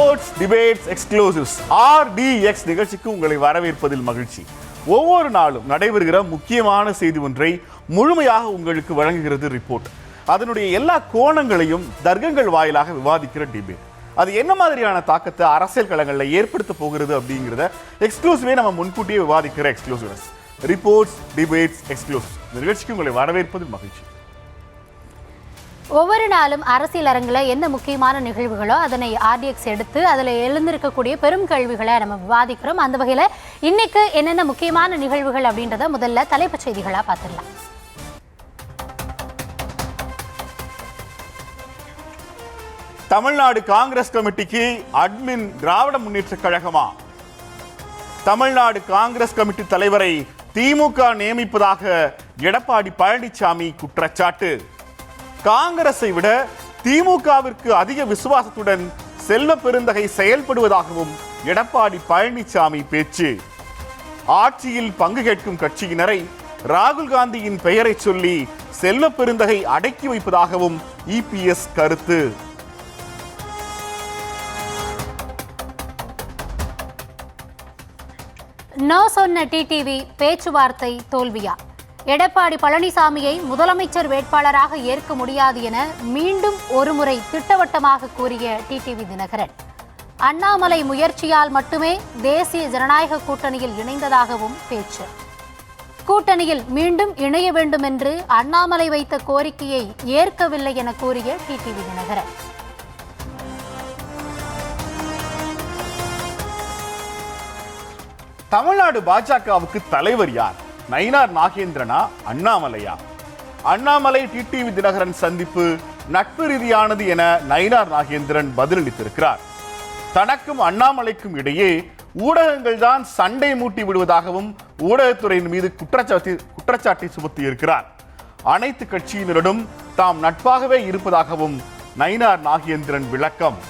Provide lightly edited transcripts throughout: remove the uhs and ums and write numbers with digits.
Reports debates exclusives RDX நிகழ்ச்சிக்கு உங்களை வரவேற்பதில் மகிழ்ச்சி. ஒவ்வொரு நாளும் நடைபெறுகிற முக்கியமான செய்தி ஒன்றை முழுமையாக உங்களுக்கு வழங்குகிறது ரிப்போர்ட். அதனுடைய எல்லா கோணங்களையும் தர்க்கங்கள் வாயிலாக விவாதிக்கிற டிபேட். அது என்ன மாதிரியான தாக்கத்தை அரசியல் களங்களில் ஏற்படுத்த போகிறது அப்படிங்கிறத எக்ஸ்க்ளூசிவே நம்ம முன்கூட்டியே விவாதிக்கிற எக்ஸ்க்ளூசிவ்ஸ் ரிப்போர்ட்ஸ் டிபேட்ஸ் எக்ஸ்க்ளூசிவ் நிகழ்ச்சிக்கு உங்களை வரவேற்பதில் மகிழ்ச்சி. ஒவ்வொரு நாளும் அரசியல் அரங்கில் என்ன முக்கியமான நிகழ்வுகளோ அதனை RDX எடுத்து அதில் எழுந்திருக்கக்கூடிய பெரும் கேள்விகளை நம்ம விவாதிக்கிறோம். அந்த வகையில் இன்னைக்கு என்னென்ன முக்கியமான நிகழ்வுகள் அப்படின்றத முதல்ல தலைப்புச் செய்திகளாக பார்த்துடலாம். தமிழ்நாடு காங்கிரஸ் கமிட்டிக்கு அட்மின் திராவிட முன்னேற்ற கழகமா? தமிழ்நாடு காங்கிரஸ் கமிட்டி தலைவரை திமுக நியமிப்பதாக எடப்பாடி பழனிசாமி குற்றச்சாட்டு. காங்கிரஸை விட திமுகவிற்கு அதிக விசுவாசத்துடன் செல்வ பெருந்தகை செயல்படுவதாகவும் எடப்பாடி பழனிசாமி பேச்சு. ஆட்சியில் பங்கு கேட்கும் கட்சியினரை ராகுல் காந்தியின் பெயரை சொல்லி செல்வ பெருந்தகை அடக்கி வைப்பதாகவும் EPS கருத்து. நோ சொன்ன டிடிவி பேச்சுவார்த்தை தோல்வியா? எடப்பாடி பழனிசாமியை முதலமைச்சர் வேட்பாளராக ஏற்க முடியாது என மீண்டும் ஒருமுறை திட்டவட்டமாக கூறிய டிடிவி தினகரன். அண்ணாமலை முயற்சியால் மட்டுமே தேசிய ஜனநாயக கூட்டணியில் இணைந்ததாகவும் பேச்சு. கூட்டணியில் மீண்டும் இணைய வேண்டும் என்று அண்ணாமலை வைத்த கோரிக்கையை ஏற்கவில்லை என கூறிய டிடிவி தினகரன். தமிழ்நாடு பாஜகவுக்கு தலைவர் யார்? நயினார் நாகேந்திரனா அண்ணாமலையா? அண்ணாமலை டிடிவி தினகரன் சந்திப்பு நட்பு ரீதியானது என நயினார் நாகேந்திரன் பதிலளித்திருக்கிறார். தனக்கும் அண்ணாமலைக்கும் இடையே ஊடகங்கள் தான் சண்டை மூட்டி விடுவதாகவும் ஊடகத்துறையின் மீது குற்றச்சாட்டை சுமத்தி இருக்கிறார். அனைத்து கட்சியினருடன் தாம் நட்பாகவே இருப்பதாகவும் நயினார் நாகேந்திரன் விளக்கம்.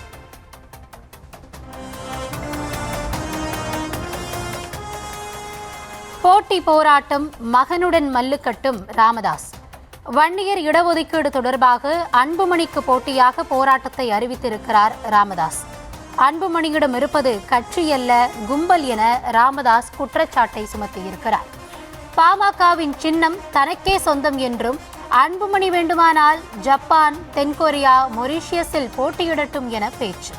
போட்டி போராட்டம் மகனுடன் மல்லுக்கட்டும் ராமதாஸ். வன்னியர் இடஒதுக்கீடு தொடர்பாக அன்புமணிக்கு போட்டியாக போராட்டத்தை அறிவித்திருக்கிறார் ராமதாஸ். அன்புமணியிடம் இருப்பது கட்சி அல்ல கும்பல் என ராமதாஸ் குற்றச்சாட்டை சுமத்தியிருக்கிறார். பாமகவின் சின்னம் தனக்கே சொந்தம் என்றும் அன்புமணி வேண்டுமானால் ஜப்பான், தென்கொரியா, மொரீஷியஸில் போட்டியிடட்டும் என பேச்சு.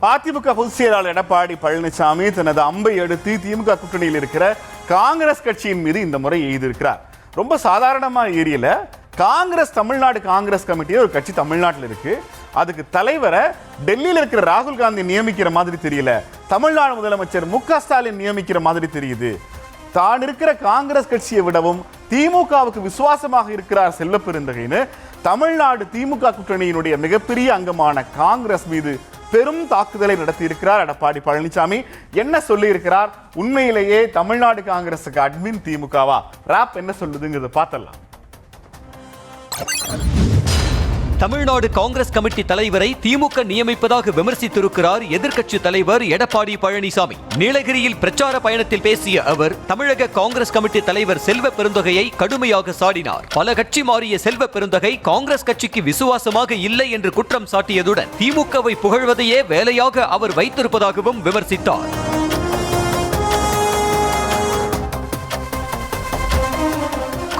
அதிமுக பொதுச் செயலாளர் எடப்பாடி பழனிசாமி தனது அம்பை எடுத்து திமுக கூட்டணியில் இருக்கிற காங்கிரஸ் கட்சியின் மீது இந்த முறை எய்திருக்கிறார். ரொம்ப சாதாரணமா ஏரியல. காங்கிரஸ் தமிழ்நாடு காங்கிரஸ் கமிட்டி ஒரு கட்சி தமிழ்நாட்டில் இருக்கு. அதுக்கு தலைவரை டெல்லியில் இருக்கிற ராகுல் காந்தி நியமிக்கிற மாதிரி தெரியல. தமிழ்நாடு முதலமைச்சர் MK ஸ்டாலின் நியமிக்கிற மாதிரி தெரியுது. தான் இருக்கிற காங்கிரஸ் கட்சியை விடவும் திமுகவுக்கு விசுவாசமாக இருக்கிறார் செல்வ பெருந்தகைன்னு தமிழ்நாடு திமுக கூட்டணியினுடைய மிகப்பெரிய அங்கமான காங்கிரஸ் மீது பெரும் தாக்குதலை நடத்தி இருக்கிறார் எடப்பாடி பழனிசாமி. என்ன சொல்லி இருக்கிறார்? உண்மையிலேயே தமிழ்நாடு காங்கிரஸுக்கு அட்மின் திமுகவா? ராப் என்ன சொல்லுதுங்கிறத பார்த்தலாம். தமிழ்நாடு காங்கிரஸ் கமிட்டி தலைவரை திமுக நியமிப்பதாக விமர்சித்திருக்கிறார் எதிர்க்கட்சி தலைவர் எடப்பாடி பழனிசாமி. நீலகிரியில் பிரச்சார பயணத்தில் பேசிய அவர் தமிழக காங்கிரஸ் கமிட்டி தலைவர் செல்வ பெருந்தகையை கடுமையாக சாடினார். பல கட்சி மாறிய செல்வ பெருந்தகை காங்கிரஸ் கட்சிக்கு விசுவாசமாக இல்லை என்று குற்றம் சாட்டியதுடன் திமுகவை புகழ்வதையே வேலையாக அவர் வைத்திருப்பதாகவும் விமர்சித்தார்.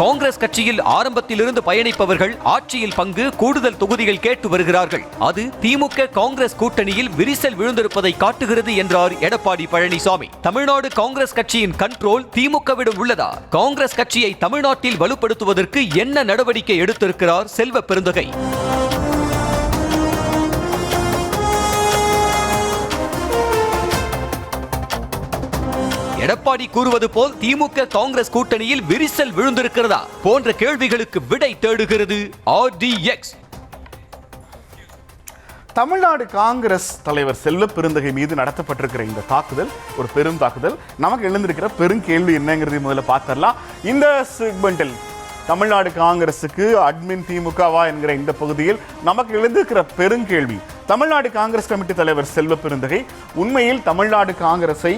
காங்கிரஸ் கட்சியில் ஆரம்பத்திலிருந்து பயணிப்பவர்கள் ஆட்சியில் பங்கு, கூடுதல் தொகுதிகள் கேட்டு வருகிறார்கள். அது திமுக காங்கிரஸ் கூட்டணியில் விரிசல் விழுந்திருப்பதை காட்டுகிறது என்றார் எடப்பாடி பழனிசாமி. தமிழ்நாடு காங்கிரஸ் கட்சியின் கண்ட்ரோல் திமுகவிடம் உள்ளதா? காங்கிரஸ் கட்சியை தமிழ்நாட்டில் வலுப்படுத்துவதற்கு என்ன நடவடிக்கை எடுத்திருக்கிறார் செல்வ பெருந்தகை? எடப்பாடி கூறுவது போல் திமுக காங்கிரஸ் கூட்டணியில் விரிசல் விழுந்திருக்கிறதா போன்ற கேள்விகளுக்கு விடை தேடுகிறது RDX. தமிழ்நாடு காங்கிரஸ் தலைவர் செல்வ பெருந்தகை மீது நடத்தப்பட்டிருக்கிற இந்த தாக்குதல் ஒரு பெரும் தாக்குதல். நமக்கு எழுந்திருக்கிற பெரும் கேள்வி என்னங்கிறதை முதல்ல பார்த்தரலாம். இந்த செக்மெண்டில் தமிழ்நாடு காங்கிரசுக்கு அட்மின் திமுகவா என்கிற இந்த பகுதியில் நமக்கு எழுந்திருக்கிற பெருங்கேள்வி. தமிழ்நாடு காங்கிரஸ் கமிட்டி தலைவர் செல்வ பெருந்தகை உண்மையில் தமிழ்நாடு காங்கிரஸை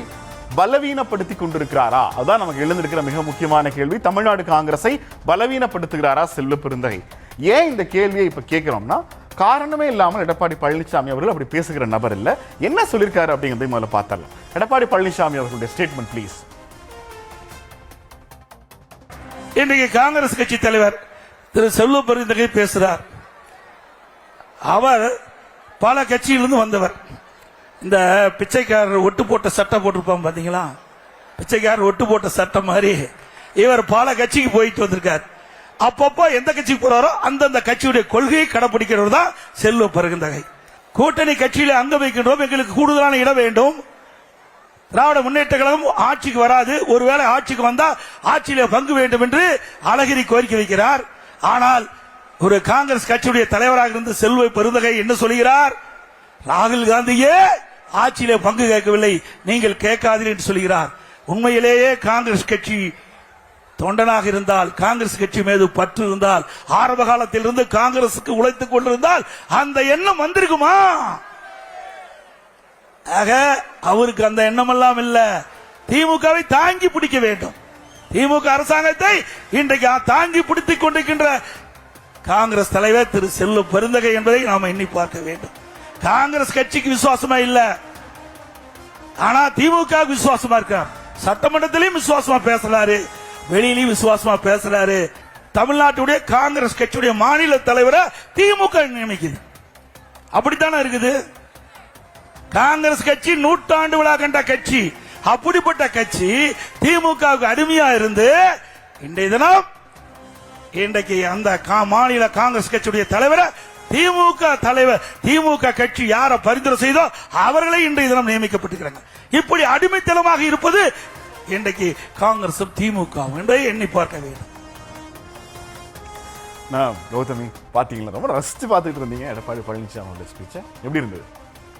பலவீனப்படுத்தி கொண்டிருக்கிறாரா? அதான் நமக்கு எழுந்திருக்கிற மிக முக்கியமான கேள்வி. தமிழ்நாடு காங்கிரஸை பலவீனப்படுத்துகிறாரா செல்வ பெருந்தகை? ஏன் இந்த கேள்வியை இப்ப கேட்கிறோம்னா, காரணமே இல்லாமல் எடப்பாடி பழனிசாமி அவர்கள் அப்படி பேசுகிற நபர் இல்ல. என்ன சொல்லியிருக்காரு அப்படிங்கிறதை முதல்ல பார்த்தரலாம். எடப்பாடி பழனிசாமி அவர்களுடைய ஸ்டேட்மெண்ட் ப்ளீஸ். இன்றைக்கு காங்கிரஸ் கட்சி தலைவர் திரு செல்வ பெருந்தகை பேசுகிறார். அவர் பல கட்சியிலிருந்து வந்தவர். இந்த பிச்சைக்காரர் ஒட்டு போட்ட சட்டை போட்டிருப்பான் பாத்தீங்களா, பிச்சைக்காரர் ஒட்டு போட்ட சட்டை மாதிரி இவர் பல கட்சிக்கு போயிட்டு வந்திருக்கார். அப்பப்போ எந்த கட்சிக்கு போறாரோ அந்தந்த கட்சியுடைய கொள்கையை கடைபிடிக்கிறவர் தான் செல்வ பெருந்தகை. கூட்டணி கட்சியில அங்க வைக்கின்றோம், எங்களுக்கு கூடுதலான இடம் வேண்டும், திராவிட முன்னேற்ற கழகம் ஆட்சிக்கு வராது, ஒருவேளை ஆட்சிக்கு வந்தா ஆட்சியில பங்கு வேண்டும் என்று அழகிரி கோரிக்கை வைக்கிறார். ஆனால் ஒரு காங்கிரஸ் கட்சியுடைய தலைவராக இருந்து செல்வ பெருந்தகை என்ன சொல்கிறார்? ராகுல் காந்தியே ஆட்சியிலே பங்கு கேட்கவில்லை, நீங்கள் கேட்காதீர்கள் என்று சொல்கிறார். உண்மையிலேயே காங்கிரஸ் கட்சி தொண்டனாக இருந்தால், காங்கிரஸ் கட்சி மீது பற்று இருந்தால், ஆரம்ப காலத்தில் இருந்து காங்கிரசுக்கு உழைத்துக் கொண்டிருந்தால் அந்த எண்ணம் வந்திருக்குமா? ஆக அவருக்கு அந்த எண்ணம் எல்லாம் இல்ல. திமுகவை தாங்கி பிடிக்க வேண்டும். திமுக அரசாங்கத்தை இன்றைக்கு தாங்கி பிடித்துக் கொண்டிருக்கின்ற காங்கிரஸ் தலைவர் திரு செல்வ பெருந்தகை என்பதை நாம் எண்ணி பார்க்க வேண்டும். காங்கிரஸ் கட்சிக்கு விசுவாசமா இல்ல, ஆனா திமுக விசுவாசமா இருக்கார். சட்டமன்றத்திலையும் விசுவாசமா பேசலாரு, வெளியிலையும் விசுவாசமா பேசுறாரு. தமிழ்நாட்டுடைய காங்கிரஸ் கட்சியுடைய மாநில தலைவரை திமுக நியமிக்குது. அப்படித்தானே இருக்குது. காங்கிரஸ் கட்சி நூற்றாண்டு விழா கண்ட கட்சி. அப்படிப்பட்ட கட்சி திமுகவுக்கு அடிமையா இருந்து இன்றைய தினம் இன்றைக்கு அந்த மாநில காங்கிரஸ் கட்சியுடைய தலைவரை திமுக தலைவர், திமுக கட்சி யாரை பரிந்துரை செய்தோ அவர்களே இன்றைய தினம் நியமிக்கப்பட்டிருக்கிறாங்க. இப்படி அடிமைத்தனமாக இருப்பது இன்றைக்கு காங்கிரசும் திமுக என்பதை எண்ணி பார்க்க வேண்டும். கௌதமி பாத்தீங்களா, ரொம்ப ரசிச்சு பார்த்துட்டு இருந்தீங்க எடப்பாடி பழனிசாமி ஸ்பீச்ச, எப்படி இருந்தது?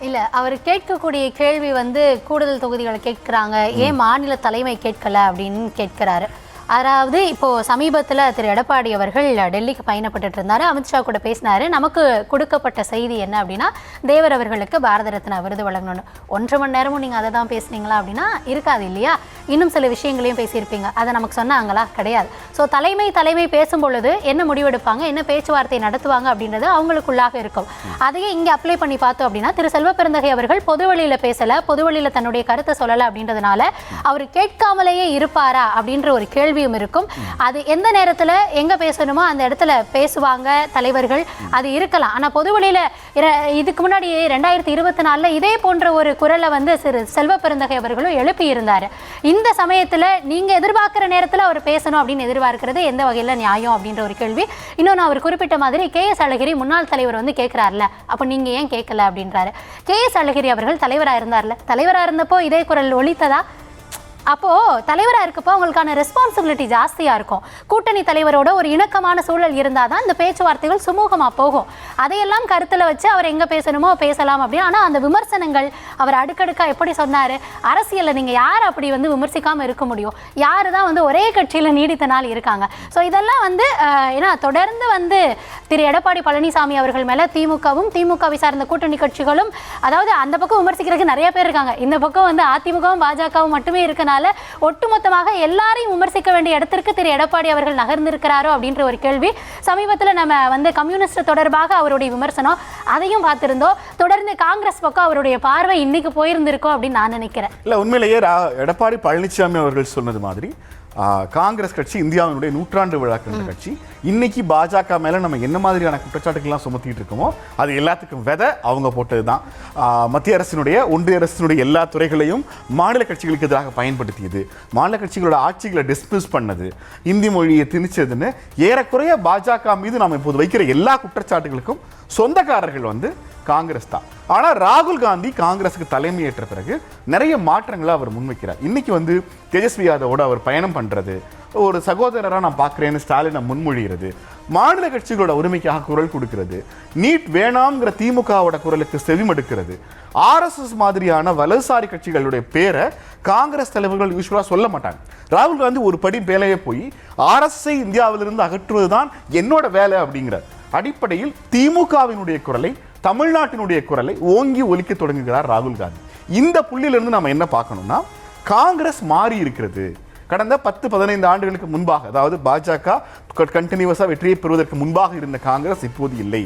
இல்ல, அவர் கேட்கக்கூடிய கேள்வி வந்து கூடுதல் தொகுதிகளை கேட்கிறாங்க, ஏன் மாநில தலைமை கேட்கல அப்படின்னு கேட்கிறாரு. அதாவது இப்போ சமீபத்தில் திரு எடப்பாடி அவர்கள் டெல்லிக்கு பயணப்பட்டு இருந்தாரு, அமித்ஷா கூட பேசினாரு. நமக்கு கொடுக்கப்பட்ட செய்தி என்ன அப்படின்னா, தேவர் அவர்களுக்கு பாரத ரத்னா விருது வழங்கணும். 1.5 மணி நேரமும் நீங்க அதை தான் பேசுனீங்களா அப்படின்னா இருக்காது இல்லையா? இன்னும் சில விஷயங்களையும் பேசியிருப்பீங்க. அதை நமக்கு சொன்னாங்களா? கிடையாது. ஸோ தலைமை பேசும் பொழுது என்ன முடிவெடுப்பாங்க, என்ன பேச்சுவார்த்தை நடத்துவாங்க அப்படின்றது அவங்களுக்குள்ளாக இருக்கும். அதையே இங்கே அப்ளை பண்ணி பார்த்தோம் அப்படின்னா, திரு செல்வ பெருந்தகை அவர்கள் பொதுவெளியில பேசல, பொதுவெளியில தன்னுடைய கருத்தை சொல்லலை அப்படின்றதுனால அவர் கேட்காமலேயே இருப்பாரா அப்படின்ற ஒரு கேள்வி இருக்கும். அது எந்த நேரத்துல எங்க பேசணுமோ அந்த இடத்துல பேசுவாங்க தலைவர்கள், அது இருக்கலாம். ஆனா பொதுவெளியில இதுக்கு முன்னாடி 2024 இதே போன்ற ஒரு குரலை வந்து செல்வ பெருந்தகை அவர்களும் எழுப்பி இருந்தாரு. இந்த சமயத்துல நீங்க எதிர்பார்க்கிற நேரத்துல அவர் பேசணும் அப்படின்னு எதிர்பார்க்கிறது எந்த வகையில நியாயம் அப்படின்ற ஒரு கேள்வி. இன்னொன்னு, அவர் குறிப்பிட்ட மாதிரி KS அழகிரி முன்னாள் தலைவர் வந்து கேட்கிறார்ல, அப்ப நீங்க ஏன் கேட்கல அப்படின்றாரு. KS அழகிரி அவர்கள் தலைவரா இருந்தார்ல, தலைவரா இருந்தப்போ இதே குரல் ஒலித்ததா? அப்போ தலைவராக இருக்கப்போ அவங்களுக்கான ரெஸ்பான்சிபிலிட்டி ஜாஸ்தியாக இருக்கும். கூட்டணி தலைவரோட ஒரு இணக்கமான சூழல் இருந்தால் தான் இந்த பேச்சுவார்த்தைகள் சுமூகமாக போகும். அதையெல்லாம் கருத்தில் வச்சு அவர் எங்கே பேசணுமோ பேசலாம் அப்படின்னு. ஆனால் அந்த விமர்சனங்கள் அவர் அடுக்கடுக்காக எப்படி சொன்னார், அரசியலில் நீங்கள் யார் அப்படி வந்து விமர்சிக்காமல் இருக்க முடியும்? யார் தான் வந்து ஒரே கட்சியில் நீடித்த நாள் இருக்காங்க? ஸோ இதெல்லாம் வந்து ஏன்னா தொடர்ந்து வந்து திரு எடப்பாடி பழனிசாமி அவர்கள் மேலே திமுகவும் திமுகவை சார்ந்த கூட்டணி கட்சிகளும், அதாவது அந்த பக்கம் விமர்சிக்கிறதுக்கு நிறைய பேர் இருக்காங்க, இந்த பக்கம் வந்து அதிமுகவும் பாஜகவும் மட்டுமே இருக்கனால ஒட்டுமொத்தமாக எல்லாரையும் விமர்சிக்க வேண்டிய இடத்திற்கு திரு எடப்பாடி அவர்கள் நகர்ந்திருக்கிறாரோ அப்படின்ற ஒரு கேள்வி. சமீபத்தில் நம்ம வந்து கம்யூனிஸ்ட் தொடர்பாக அவருடைய விமர்சனம் அதையும் பார்த்திருந்தோம். தொடர்ந்து காங்கிரஸ் பக்கம் அவருடைய பார்வை இன்னைக்கு போயிருந்திருக்கோம் அப்படின்னு நான் நினைக்கிறேன். இல்ல, உண்மையிலேயே எடப்பாடி பழனிசாமி அவர்கள் சொன்னது மாதிரி காங்கிரஸ் கட்சி இந்தியாவினுடைய நூற்றாண்டு விழா கண்ட கட்சி. இன்னைக்கு பாஜக மேல நம்ம என்ன மாதிரியான குற்றச்சாட்டுகள்லாம் சுமத்திட்டு இருக்கோமோ அது எல்லாத்துக்கும் விதை அவங்க போட்டதுதான். மத்திய அரசினுடைய, ஒன்றிய அரசினுடைய எல்லா துறைகளையும் மாநில கட்சிகளுக்கு எதிராக பயன்படுத்தியது, மாநில கட்சிகளோட ஆட்சிகளை டிஸ்மிஸ் பண்ணது, இந்தி மொழியை திணிச்சதுன்னு ஏறக்குறைய பாஜக மீது நாம் இப்போது வைக்கிற எல்லா குற்றச்சாட்டுகளுக்கும் சொந்தக்காரர்கள் வந்து காங்கிரஸ் தான். ஆனா ராகுல் காந்தி காங்கிரஸுக்கு தலைமையேற்ற பிறகு நிறைய மாற்றங்களை அவர் முன்வைக்கிறார். இன்னைக்கு வந்து தேஜஸ்வி யாதவோட அவர் பயணம் பண்றது, ஒரு சகோதரராக நான் பார்க்குறேன்னு ஸ்டாலினை முன்மொழிகிறது, மாநில கட்சிகளோட உரிமைக்காக குரல் கொடுக்கிறது, நீட் வேணாம்ங்கிற திமுகவோட குரலுக்கு செவிமடுக்கிறது, RSS மாதிரியான வலதுசாரி கட்சிகளுடைய பேரை காங்கிரஸ் தலைவர்கள் யூஸ்வலாக சொல்ல மாட்டாங்க. ராகுல் காந்தி ஒரு படி மேலேயே போய் RSSஐ இந்தியாவிலிருந்து அகற்றுவதுதான் என்னோட வேலை அப்படிங்கிற அடிப்படையில் திமுகவினுடைய குரலை, தமிழ்நாட்டினுடைய குரலை ஓங்கி ஒலிக்க தொடங்குகிறார் ராகுல் காந்தி. இந்த புள்ளியிலிருந்து நம்ம என்ன பார்க்கணும்னா, காங்கிரஸ் மாறி இருக்கிறது. கடந்த 10-15 ஆண்டுகளுக்கு முன்பாக, அதாவது பாஜக கண்டினியூஸா வெற்றியை பெறுவதற்கு முன்பாக இருந்த காங்கிரஸ் இப்போது இல்லை.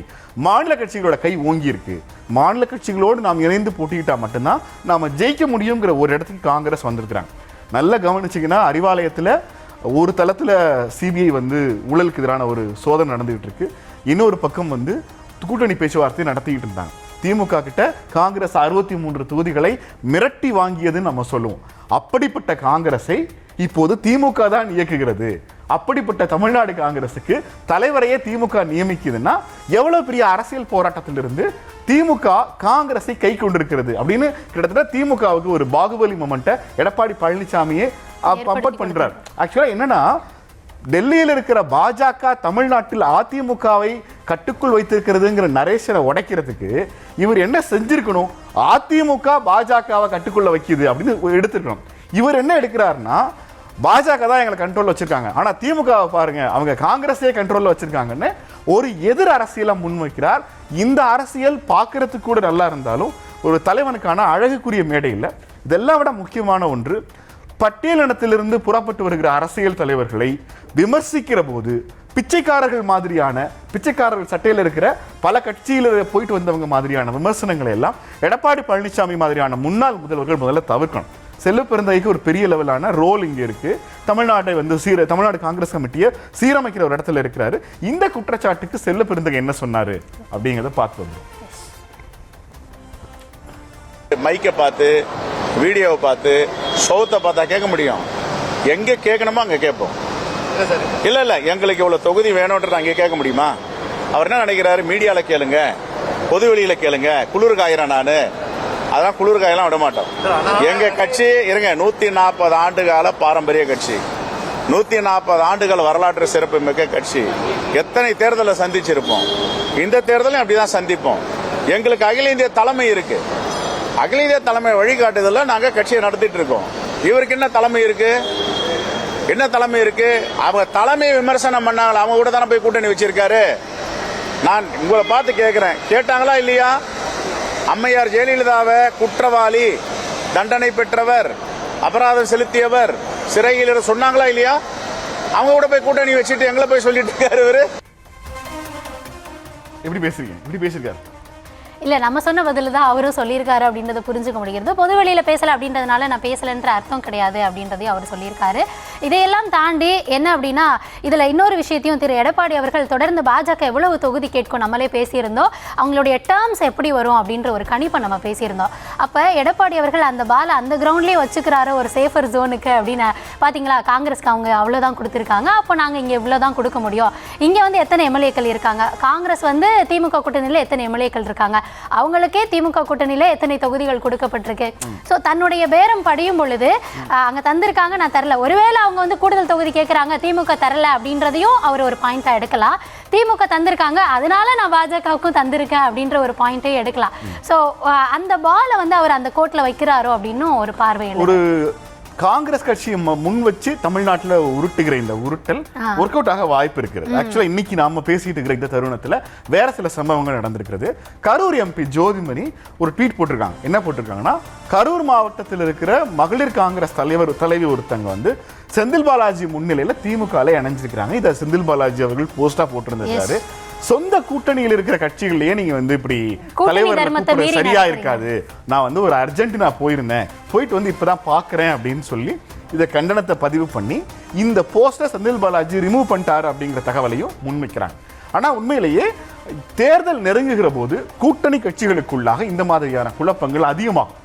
மாநில கட்சிகளோட கை ஓங்கி இருக்கு. மாநில கட்சிகளோடு நாம் இணைந்து போட்டியிட்டா மட்டும்தான் நாம ஜெயிக்க முடியுங்கிற ஒரு இடத்துக்கு காங்கிரஸ் வந்திருக்கிறாங்க. நல்லா கவனிச்சிங்கன்னா, அறிவாலயத்தில் ஒரு தளத்துல CBI வந்து ஊழலுக்கு எதிரான ஒரு சோதனை நடந்துகிட்டு இருக்கு. இன்னொரு பக்கம் வந்து கூட்டணி பேச்சுவார்த்தை நடத்திக்கிட்டு இருந்தாங்க. திமுக கிட்ட காங்கிரஸ் 63 தொகுதிகளை மிரட்டி வாங்கியதுன்னு நம்ம சொல்லுவோம். அப்படிப்பட்ட காங்கிரஸை இப்போது திமுக தான் இயக்குகிறது. அப்படிப்பட்ட தமிழ்நாடு காங்கிரசுக்கு தலைவரையே திமுக நியமிக்குதுன்னா எவ்வளவு பெரிய அரசியல் போராட்டத்திலிருந்து திமுக காங்கிரஸை கை கொண்டிருக்கிறது அப்படின்னு கிட்டத்தட்ட திமுகவுக்கு ஒரு பாகுபலி மொமெண்ட்டை எடப்பாடி பழனிசாமியே பம்பட் பண்றார். ஆக்சுவலா என்னன்னா, டெல்லியில் இருக்கிற பாஜக தமிழ்நாட்டில் அதிமுகவை கட்டுக்குள் வைத்திருக்கிறதுங்கிற நரேஷனை உடைக்கிறதுக்கு இவர் என்ன செஞ்சிருக்கணும்? அதிமுக பாஜகவை கட்டுக்குள்ள வைக்குது அப்படின்னு எடுத்துருக்கணும். இவர் என்ன எடுக்கிறாருன்னா, பாஜக தான் எங்களை கண்ட்ரோல் வச்சிருக்காங்க, ஆனா திமுக பாருங்க அவங்க காங்கிரஸே கண்ட்ரோல்ல வச்சிருக்காங்கன்னு ஒரு எதிர் அரசியலை முன்வைக்கிறார். இந்த அரசியல் பார்க்கறதுக்கு கூட நல்லா இருந்தாலும் ஒரு தலைவனுக்கான அழகுக்குரிய மேடை இல்லை. இதெல்லாம் விட முக்கியமான ஒன்று, பட்டியலினத்திலிருந்து புறப்பட்டு வருகிற அரசியல் தலைவர்களை விமர்சிக்கிற போது பிச்சைக்காரர்கள் மாதிரியான, பிச்சைக்காரர்கள் சட்டையில் இருக்கிற பல கட்சியில் போயிட்டு வந்தவங்க மாதிரியான விமர்சனங்களை எல்லாம் எடப்பாடி பழனிசாமி மாதிரியான முன்னாள் முதல்வர்கள் முதல்ல தவிர்க்கணும். செல்வ பெருந்தகைக்கு ஒரு பெரிய லெவலான ரோல் இங்கே இருக்கு. தமிழ்நாட்டை வந்து தமிழ்நாடு காங்கிரஸ் கமிட்டியை சீரமைக்கிற ஒரு இடத்துல இருக்கிறாரு. இந்த குற்றச்சாட்டுக்கு செல்வ பெருந்தகை என்ன சொன்னாரு அப்படிங்கிறத பார்த்து வந்தோம். மைக்கை பார்த்து, வீடியோவை பார்த்து, சவுத்தை பார்த்தா கேட்க முடியும். எங்க கேட்கணுமோ அங்க கேட்போம். இல்ல எங்களுக்கு இவ்வளவு தொகுதி வேணும்ன்றது அங்கே கேட்க முடியுமா? அவர் என்ன நினைக்கிறாரு? மீடியால கேளுங்க, பொது வெளியில கேளுங்க. குளிர் காயிறேன் நானு, அதான் குளிர் காயெல்லாம் விட மாட்டோம். எங்க கட்சி இருங்க 140 ஆண்டுகால பாரம்பரிய கட்சி, 140 ஆண்டுகள் வரலாற்று சிறப்பு மிக்க கட்சி. எத்தனை தேர்தலை சந்திச்சிருப்போம். இந்த தேர்தலையும் அப்படிதான் சந்திப்போம். எங்களுக்கு அகில இந்திய தலைமை இருக்கு. அகில இந்திய தலைமை வழிகாட்டுதல நாங்க கட்சியை நடத்திட்டு இருக்கோம். இவருக்கு என்ன தலைமை இருக்கு? என்ன தலைமை இருக்கு? அவங்க தலைமை விமர்சனம் பண்ணாங்களா? அவங்க கூட தானே போய் கூட்டணி வச்சிருக்காரு. நான் உங்களை பார்த்து கேட்கிறேன், கேட்டாங்களா இல்லையா? அம்மையார் ஜெயலலிதாவை குற்றவாளி, தண்டனை பெற்றவர், அபராதம் செலுத்தியவர், சிறையில் சொன்னாங்களா இல்லையா? அவங்க கூட போய் கூட்டணி வச்சுட்டு எங்களை போய் சொல்லிட்டு இருக்காரு இவரு. எப்படி பேசுறீங்க? இப்படி பேசிருக்காரு. இல்லை, நம்ம சொன்ன பதில் தான் அவரும் சொல்லியிருக்காரு அப்படின்றத புரிஞ்சுக்க முடிகிறது. பொது வெளியில் பேசலை அப்படின்றதுனால நான் பேசலைன்ற அர்த்தம் கிடையாது அப்படின்றதையும் அவர் சொல்லியிருக்காரு. இதையெல்லாம் தாண்டி என்ன அப்படின்னா, இதில் இன்னொரு விஷயத்தையும் திரு எடப்பாடி அவர்கள் தொடர்ந்து பாஜக எவ்வளவு தொகுதி கேட்கும் நம்மளே பேசியிருந்தோம், அவங்களுடைய டேர்ம்ஸ் எப்படி வரும் அப்படின்ற ஒரு கணிப்பை நம்ம பேசியிருந்தோம். அப்போ எடப்பாடி அவர்கள் அந்த பாலை அந்த கிரவுண்ட்லேயே வச்சுக்கிறாரு ஒரு சேஃபர் ஜோனுக்கு அப்படின்னு. பார்த்தீங்களா, காங்கிரஸ்க்கு அவங்க அவ்வளோதான் கொடுத்துருக்காங்க, அப்போ நாங்கள் இங்கே இவ்வளோ தான் கொடுக்க முடியும். இங்கே வந்து எத்தனை எம்எல்ஏக்கள் இருக்காங்க, காங்கிரஸ் வந்து திமுக கூட்டணியில் எத்தனை எம்எல்ஏக்கள் இருக்காங்க, அவங்களுக்கே திமுக கூட்டணியில எத்தனை தொகுதிகள் கொடுக்கப்பட்டிருக்கு. ஸோ தன்னுடைய பேரம் படியும் பொழுது அங்க தந்திருக்காங்க, நான் தரல, ஒருவேளை அவங்க வந்து கூடுதல் தொகுதி கேட்கறாங்க, திமுக தரல அப்படின்றதையும் அவர் ஒரு பாயிண்டா எடுக்கலாம். திமுக தந்திருக்காங்க, அதனால நான் பாஜகவுக்கும் தந்திருக்கேன் அப்படின்ற ஒரு பாயிண்டே எடுக்கலாம். ஸோ அந்த பாலை வந்து அவர் அந்த கோர்ட்ல வைக்கிறாரோ அப்படின்னு ஒரு பார்வை. ஒரு காங்கிரஸ் கட்சியை முன் வச்சு தமிழ்நாட்டில் உருட்டுகிற இந்த உருட்டல் ஒர்க் அவுட் ஆக வாய்ப்பு இருக்கிறது. ஆக்சுவலா இன்னைக்கு நாம பேசிட்டு இருக்கிற இந்த தருணத்துல வேற சில சம்பவங்கள் நடந்திருக்கிறது. கரூர் MP ஜோதிமணி ஒரு ட்வீட் போட்டிருக்காங்க. என்ன போட்டிருக்காங்கன்னா, கரூர் மாவட்டத்தில் இருக்கிற மகளிர் காங்கிரஸ் தலைவி ஒருத்தங்க வந்து செந்தில் பாலாஜி முன்னிலையில திமுகல இணைஞ்சிருக்கிறாங்க. இதை செந்தில் பாலாஜி அவர்கள் போஸ்டா போட்டிருந்தாரு. சொந்த கூட்டணியில் இருக்கிற கட்சிகள்லயே நீங்க வந்து இப்படி தலைவர் சரியா இருக்காது, நான் வந்து ஒரு அர்ஜென்டினா போயிருந்தேன், போயிட்டு வந்து இப்பதான் பாக்குறேன் அப்படின்னு சொல்லி இதை கண்டனத்தை பதிவு பண்ணி இந்த போஸ்டர் செந்தில் பாலாஜி ரிமூவ் பண்ணிட்டாரு அப்படிங்கிற தகவலையும் முன்வைக்கிறாங்க. ஆனா உண்மையிலேயே தேர்தல் நெருங்குகிற போது கூட்டணி கட்சிகளுக்குள்ளாக இந்த மாதிரியான குழப்பங்கள் அதிகமாகும்.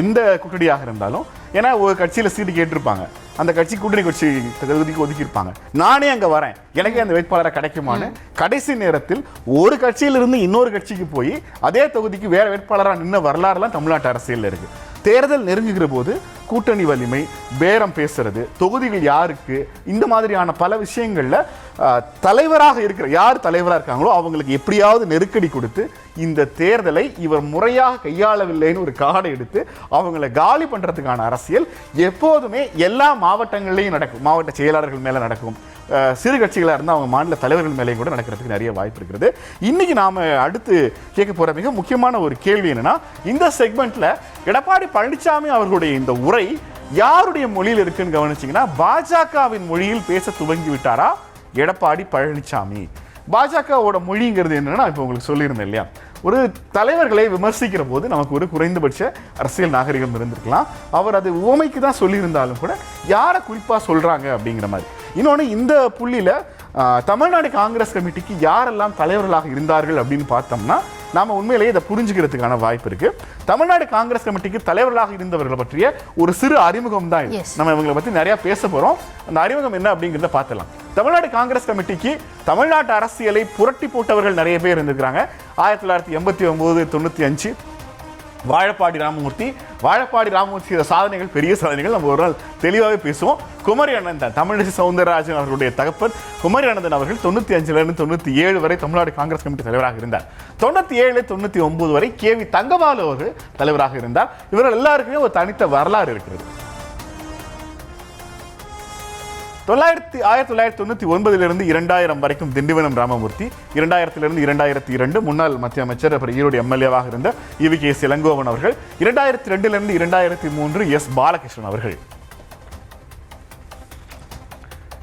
எந்த கூட்டணியாக இருந்தாலும், ஏன்னா ஒரு கட்சியில சீட்டு கேட்டிருப்பாங்க, அந்த கட்சி கூட்டணி கட்சி தொகுதிக்கு ஒதுக்கியிருப்பாங்க. நானே அங்க வரேன், எனக்கே அந்த வேட்பாளரை கிடைக்குமான்னு கடைசி நேரத்தில் ஒரு கட்சியிலிருந்து இன்னொரு கட்சிக்கு போய் அதே தொகுதிக்கு வேற வேட்பாளராக நின்ன வரலாறுலாம் தமிழ்நாட்டு அரசியல் இருக்கு. தேர்தல் நெருங்குகிற போது கூட்டணி வலிமை, பேரம் பேசுறது, தொகுதிகள் யாருக்கு, இந்த மாதிரியான பல விஷயங்கள்ல தலைவராக இருக்கிற யார் தலைவராக இருக்காங்களோ அவங்களுக்கு எப்படியாவது நெருக்கடி கொடுத்து இந்த தேர்தலை இவர் முறையாக கையாளவில்லைன்னு ஒரு கார்டை எடுத்து அவங்களை காலி பண்றதுக்கான அரசியல் எப்போதுமே எல்லா மாவட்டங்கள்லையும் நடக்கும். மாவட்ட செயலாளர்கள் மேல நடக்கும், சிறு கட்சிகளாக இருந்தால் அவங்க மாநில தலைவர்கள் மேலேயும் கூட நடக்கிறதுக்கு நிறைய வாய்ப்பு இருக்கிறது. இன்னைக்கு நாம அடுத்து கேட்க போற மிக முக்கியமான ஒரு கேள்வி என்னன்னா, இந்த செக்மெண்ட்ல எடப்பாடி பழனிசாமி அவர்களுடைய இந்த உரை யாருடைய மொழியில் இருக்குன்னு கவனிச்சீங்கன்னா, பாஜகவின் மொழியில் பேச துவங்கி விட்டாரா எடப்பாடி பழனிசாமி? பாஜகவோட மொழிங்கிறது என்னன்னா, இப்போ உங்களுக்கு சொல்லியிருந்தேன் இல்லையா, ஒரு தலைவர்களை விமர்சிக்கிற போது நமக்கு ஒரு குறைந்தபட்ச அரசியல் நாகரிகம் இருந்திருக்கலாம். அவர் அது உவமைக்கு தான் சொல்லியிருந்தாலும் கூட யாரை குறிப்பா சொல்றாங்க அப்படிங்கிற மாதிரி. இன்னொன்று, இந்த புள்ளியில தமிழ்நாடு காங்கிரஸ் கமிட்டிக்கு யாரெல்லாம் தலைவர்களாக இருந்தார்கள் அப்படின்னு பார்த்தோம்னா நாம உண்மையிலேயே இதை புரிஞ்சுக்கிறதுக்கான வாய்ப்பு இருக்கு. தமிழ்நாடு காங்கிரஸ் கமிட்டிக்கு தலைவர்களாக இருந்தவர்களை பற்றிய ஒரு சிறு அறிமுகம் தான் இது. நம்ம இவங்களை பத்தி நிறைய பேச போறோம். அந்த அறிமுகம் என்ன அப்படிங்கிறத பார்த்துலாம். தமிழ்நாடு காங்கிரஸ் கமிட்டிக்கு தமிழ்நாட்டு அரசியலை புரட்டி போட்டவர்கள் நிறைய பேர் இருந்திருக்கிறாங்க. 1989, 95 வாழப்பாடி ராமமூர்த்தி சாதனைகள், பெரிய சாதனைகள் நம்ம ஒரு நாள் தெளிவாகவே பேசுவோம். குமரி அனந்தன், தமிழிசை சவுந்தரராஜன் அவர்களுடைய தகப்பன் குமரி அனந்தன் அவர்கள் 95 97 வரை தமிழ்நாடு காங்கிரஸ் கமிட்டி தலைவராக இருந்தார். 97 99 வரை KV தங்கபாலு அவர்கள் தலைவராக இருந்தார். இவர்கள் எல்லாருக்குமே ஒரு தனித்த வரலாறு இருக்கிறது. 1999 2000 வரைக்கும் திண்டிவனம் ராமமூர்த்தி, 2000 2002 முன்னாள் மத்திய அமைச்சர், அப்புறம் ஈரோடு எம்எல்ஏவாக இருந்த EVKS இளங்கோவன் அவர்கள், 2002 2003 S பாலகிருஷ்ணன் அவர்கள்,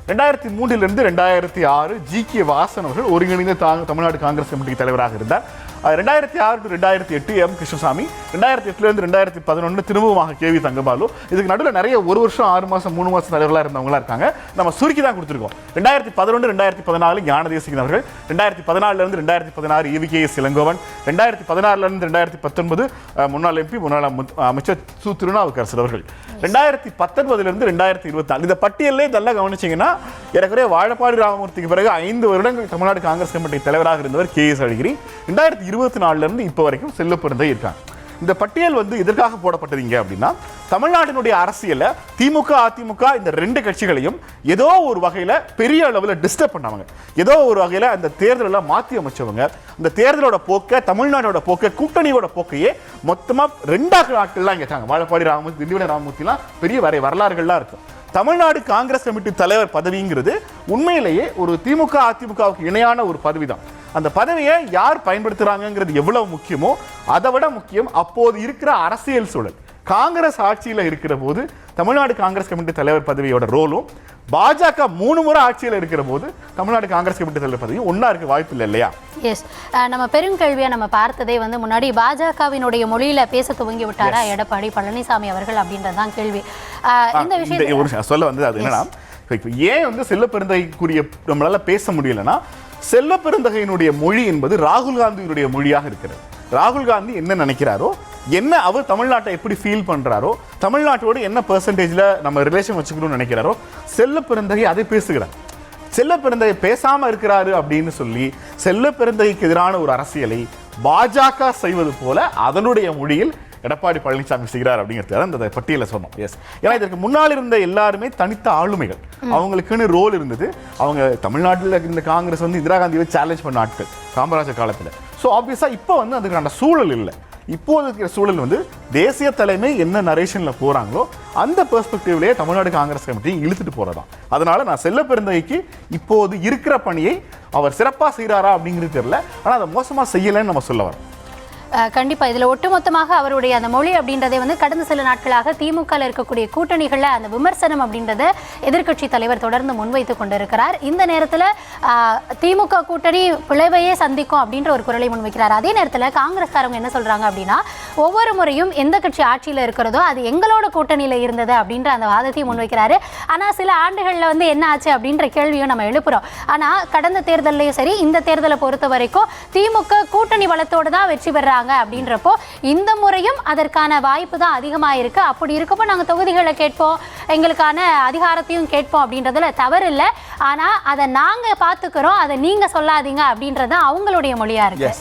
2003 2006 GK வாசன் அவர்கள் ஒருங்கிணைந்த தமிழ்நாடு காங்கிரஸ் கமிட்டி தலைவராக இருந்தார். 2006 2008 M கிருஷ்ணசாமி, 2008 2011 திரும்பவுமாக KV தங்கபாலு. இதுக்கு நடுவில் நிறைய 1 வருஷம் 6 மாசம் 3 மாசம் தலைவர்களாக இருந்தவங்களா இருக்காங்க. நம்ம சுருக்கி தான் கொடுத்துருக்கோம். 2011 2014 ஞானதேசிகன் அவர்கள், 2014 2016 EVKS இளங்கோவன், 2016 2019 முன்னாள் MP முன்னாள் அமைச்சர் சு திருநாவுக்கரசர் அவர்கள், 2019 2024 இந்த பட்டியலே நல்லா கவனிச்சீங்கன்னா ஏறக்குறைய வாழப்பாடி ராமமூர்த்திக்கு பிறகு 5 வருடங்கள் தமிழ்நாடு காங்கிரஸ் கமிட்டி தலைவராக இருந்தவர் KS அழகிரி. 2024 இப்போ வரைக்கும் செல்வப்பெருந்தை இருக்காங்க. இந்த பட்டியல் எதற்காக போடப்பட்டதுங்க அப்படின்னா, தமிழ்நாட்டினுடைய அரசியல திமுக அதிமுக இந்த 2 கட்சிகளையும் ஏதோ ஒரு வகையில பெரிய அளவில் டிஸ்டர்ப் பண்ணவங்க, ஏதோ ஒரு வகையில அந்த தேர்தலை மாற்றி அமைச்சவங்க, அந்த தேர்தலோட போக்க, தமிழ்நாட்டோட போக்க, கூட்டணியோட போக்கையே மொத்தமா 2 ஆட்கள்லாம் கேட்டாங்க. வாழப்பாடி ராமமூர்த்தி, திண்டிவன ராமமூர்த்திலாம் பெரிய வரலாறுகள்லாம் இருக்கும். தமிழ்நாடு காங்கிரஸ் கமிட்டி தலைவர் பதவிங்கிறது உண்மையிலேயே ஒரு திமுக அதிமுகவுக்கு இணையான ஒரு பதவி தான். அந்த பதவியை யார் பயன்படுத்துறாங்கிறது எவ்வளவு முக்கியமோ அதை விட முக்கியம் அப்போது இருக்கிற அரசியல் சூழல். காங்கிரஸ் ஆட்சியில் இருக்கிற போது தமிழ்நாடு காங்கிரஸ் கமிட்டி தலைவர் பதவியோட ரோலும், பாஜக 3 முறை ஆட்சியில் இருக்கிற போது தமிழ்நாடு காங்கிரஸ் கமிட்டி தலைவர் பதவியும் ஒன்னா இருக்க வாய்ப்பு இல்லை இல்லையா? எஸ், நம்ம பெருங்கல்வியா நம்ம பார்த்ததே முன்னாடி பாஜகவினுடைய மொழியில பேச துவங்கி விட்டாரா எடப்பாடி பழனிசாமி அவர்கள் அப்படின்றதான் கேள்வி. இந்த விஷயம் சொல்ல வந்தது அது என்னன்னா, ஏன் செல்வப்பெருந்தகைக்குரிய நம்மளால பேச முடியலன்னா, செல்வப்பெருந்தகையினுடைய மொழி என்பது ராகுல் காந்தியினுடைய மொழியாக இருக்கிறது. ராகுல் காந்தி என்ன நினைக்கிறாரோ, என்ன அவர் தமிழ்நாட்டை எப்படி ஃபீல் பண்றாரோ, தமிழ்நாட்டோடு என்ன பெர்சன்டேஜ்ல நம்ம ரிலேஷன் வச்சுக்கணும்னு நினைக்கிறாரோ, செல்வப்பெருந்தகை அதை பேசுகிறார். செல்வப்பெருந்தகை பேசாம இருக்கிறாரு அப்படின்னு சொல்லி செல்வப்பெருந்தகைக்கு எதிரான ஒரு அரசியலை பாஜக செய்வது போல அதனுடைய மொழியில் எடப்பாடி பழனிசாமி செய்கிறார் அப்படிங்கிறது அந்த பட்டியலை சொன்னோம். எஸ், ஏன்னா இதற்கு முன்னால் இருந்த எல்லாருமே தனித்த ஆளுமைகள், அவங்களுக்குன்னு ரோல் இருந்தது. அவங்க தமிழ்நாட்டில் இந்த காங்கிரஸ் இந்திரா காந்தியை சேலஞ்ச் பண்ண ஆட்கள் காமராஜர் காலத்தில். ஸோ ஆப்வியஸா இப்போ அதுக்கான சூழல் இல்லை. இப்போது இருக்கிற சூழல் தேசிய தலைமை என்ன நரேஷன்ல போறாங்களோ அந்த பெர்ஸ்பெக்டிவ்லயே தமிழ்நாடு காங்கிரஸ் கமிட்டி இழுத்துட்டு போறதான். அதனால நான் செல்வப்பெருந்தகைக்கு இப்போது இருக்கிற பணியை அவர் சிறப்பாக செய்கிறாரா அப்படிங்கிறது தெரியல, ஆனால் அதை மோசமா செய்யலைன்னு நம்ம சொல்ல வரோம். கண்டிப்பா இதுல ஒட்டுமொத்தமாக அவருடைய அந்த மொழி அப்படின்றதை கடந்த சில நாட்களாக திமுக இருக்கக்கூடிய கூட்டணிகள்ல அந்த விமர்சனம் அப்படின்றத எதிர்க்கட்சி தலைவர் தொடர்ந்து முன்வைத்துக் கொண்டிருக்கிறார். இந்த நேரத்துல திமுக கூட்டணி பிளவையே சந்திக்கும் அப்படின்ற ஒரு குரலை முன்வைக்கிறார். அதே நேரத்துல காங்கிரஸ்காரங்க என்ன சொல்றாங்க அப்படின்னா, ஒவ்வொரு முறையும் எந்த கட்சி ஆட்சியில் இருக்கிறதோ அது எங்களோட கூட்டணியில் இருந்தது அப்படின்ற அந்த வாதத்தையும் முன்வைக்கிறாரு. ஆனால் சில ஆண்டுகளில் வந்து என்ன ஆச்சு அப்படின்ற கேள்வியும் நம்ம எழுப்புறோம். ஆனால் கடந்த தேர்தலையும் சரி இந்த தேர்தலை பொறுத்த வரைக்கும் திமுக கூட்டணி பலத்தோடு தான் வெற்றி பெறாங்க அப்படின்றப்போ இந்த முறையும் அதற்கான வாய்ப்பு தான் அதிகமாக இருக்கு. அப்படி இருக்கப்போ நாங்கள் தொகுதிகளை கேட்போம், எங்களுக்கான அதிகாரத்தையும் கேட்போம் அப்படின்றதுல தவறு இல்லை. ஆனா அதை நாங்க பாத்துக்கிறோம், அதை நீங்க சொல்லாதீங்க அப்படின்றது அவங்களுடைய மொழியா இருக்கு.